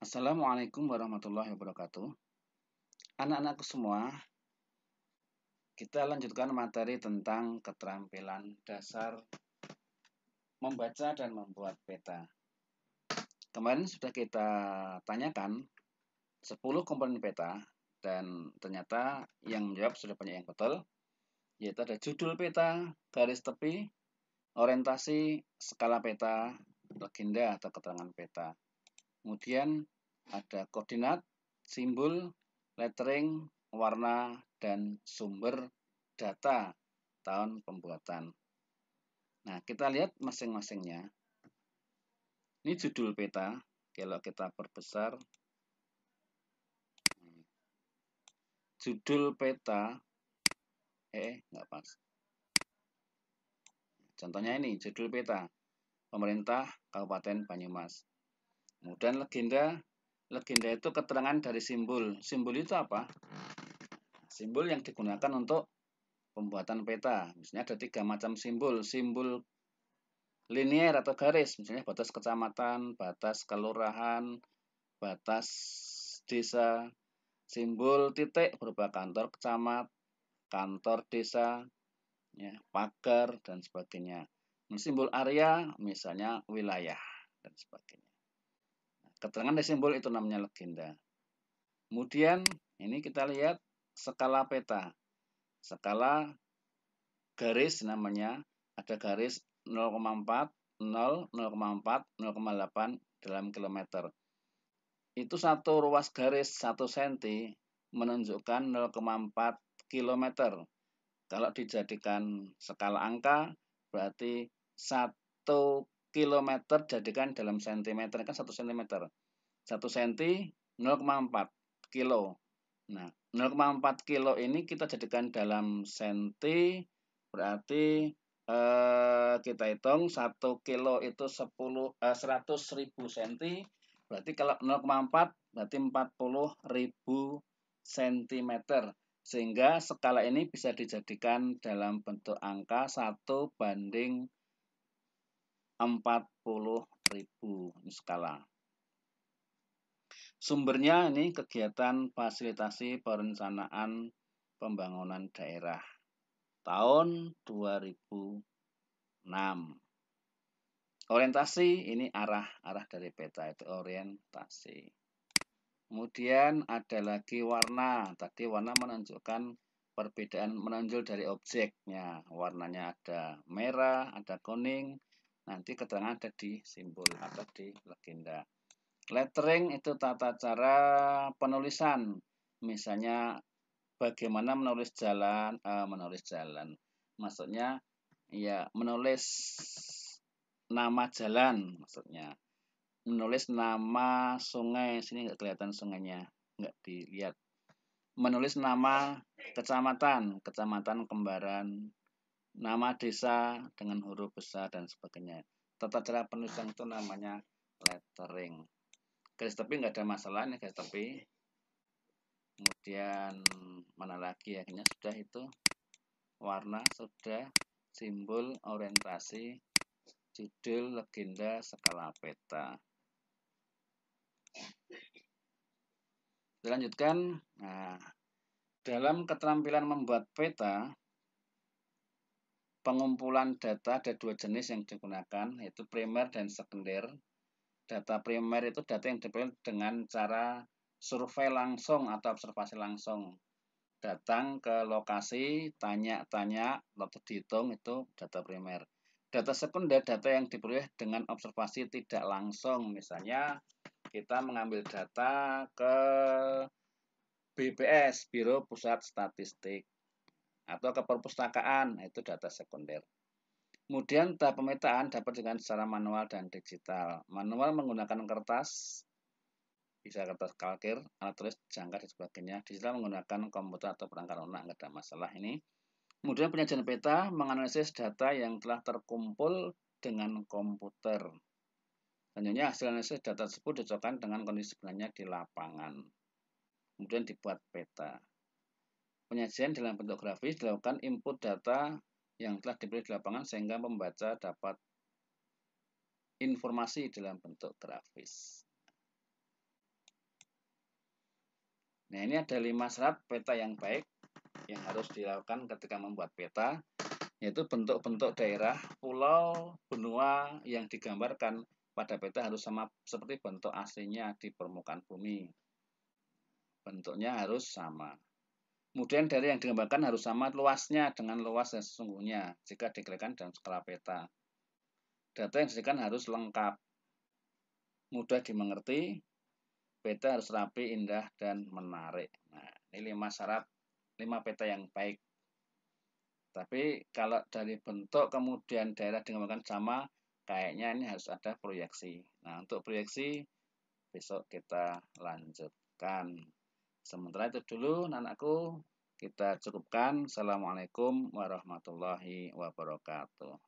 Assalamualaikum warahmatullahi wabarakatuh. Anak-anakku semua, kita lanjutkan materi tentang keterampilan dasar membaca dan membuat peta. Kemarin sudah kita tanyakan 10 komponen peta dan ternyata yang menjawab sudah banyak yang betul, yaitu ada judul peta, garis tepi, orientasi, skala peta, legenda atau keterangan peta. Kemudian ada koordinat, simbol, lettering, warna, dan sumber data tahun pembuatan. Nah, kita lihat masing-masingnya. Ini judul peta. Kalau kita perbesar, judul peta, nggak pas. Contohnya ini, judul peta, pemerintah Kabupaten Banyumas. Kemudian legenda, legenda itu keterangan dari simbol. Simbol itu apa? Simbol yang digunakan untuk pembuatan peta. Misalnya ada 3 macam simbol. Simbol linier atau garis, misalnya batas kecamatan, batas kelurahan, batas desa. Simbol titik berupa kantor kecamat, kantor desa, ya, pagar, dan sebagainya. Simbol area, misalnya wilayah, dan sebagainya. Keterangan dari simbol itu namanya legenda. Kemudian ini kita lihat skala peta. Skala garis namanya, ada garis 0,4, 0, 0,4, 0,8 dalam kilometer. Itu satu ruas garis 1 cm menunjukkan 0,4 km. Kalau dijadikan skala angka, berarti 1 km jadikan dalam cm, kan 1 cm. 1 cm 0,4 kilo. Nah, 0,4 kilo ini kita jadikan dalam senti, berarti kita hitung 1 kilo itu 100.000 cm. Berarti kalau 0,4 berarti 40.000 cm. Sehingga skala ini bisa dijadikan dalam bentuk angka 1:40.000. Ini skala. Sumbernya ini kegiatan fasilitasi perencanaan pembangunan daerah tahun 2006. Orientasi ini arah dari peta, itu orientasi. Kemudian ada lagi warna. Tadi warna menunjukkan perbedaan menonjol dari objeknya. Warnanya ada merah, ada kuning. Nanti keterangan ada di simbol atau di legenda. Lettering itu tata cara penulisan. Misalnya bagaimana menulis jalan. Maksudnya ya menulis nama jalan, maksudnya menulis nama sungai. Sini nggak kelihatan sungainya, nggak dilihat. Menulis nama kecamatan Kembaran, nama desa dengan huruf besar dan sebagainya. Tata cara penulisan itu namanya lettering. Garis tepi nggak ada masalah, ini garis tepi. Kemudian mana lagi, akhirnya sudah itu. Warna sudah, simbol, orientasi, judul, legenda, skala peta. Kita lanjutkan. Nah, dalam keterampilan membuat peta, pengumpulan data ada 2 jenis yang digunakan, yaitu primer dan sekunder. Data primer itu data yang diperoleh dengan cara survei langsung atau observasi langsung. Datang ke lokasi, tanya-tanya, atau dihitung, itu data primer. Data sekunder, data yang diperoleh dengan observasi tidak langsung. Misalnya kita mengambil data ke BPS, Biro Pusat Statistik, atau ke perpustakaan, itu data sekunder. Kemudian data pemetaan dapat dilakukan secara manual dan digital. Manual menggunakan kertas, bisa kertas kalkir, alat tulis, jangkar, dan sebagainya. Digital menggunakan komputer atau perangkat lunak, nggak ada masalah ini. Kemudian penyajian peta menganalisis data yang telah terkumpul dengan komputer. Selanjutnya hasil analisis data tersebut dicocokkan dengan kondisi sebenarnya di lapangan. Kemudian dibuat peta. Penyajian dalam bentuk grafis dilakukan input data yang telah dipilih di lapangan sehingga pembaca dapat informasi dalam bentuk grafis. Nah, ini ada 5 syarat peta yang baik yang harus dilakukan ketika membuat peta, yaitu bentuk-bentuk daerah, pulau, benua yang digambarkan pada peta harus sama seperti bentuk aslinya di permukaan bumi. Bentuknya harus sama. Kemudian dari yang digambarkan harus sama luasnya dengan luas yang sesungguhnya jika dikalikan dalam skala peta. Data yang disediakan harus lengkap, mudah dimengerti, peta harus rapi, indah, dan menarik. Nah, ini 5 syarat 5 peta yang baik. Tapi kalau dari bentuk kemudian daerah digambarkan sama, kayaknya ini harus ada proyeksi. Nah, untuk proyeksi besok kita lanjutkan. Sementara itu dulu anakku, kita cukupkan. Assalamualaikum warahmatullahi wabarakatuh.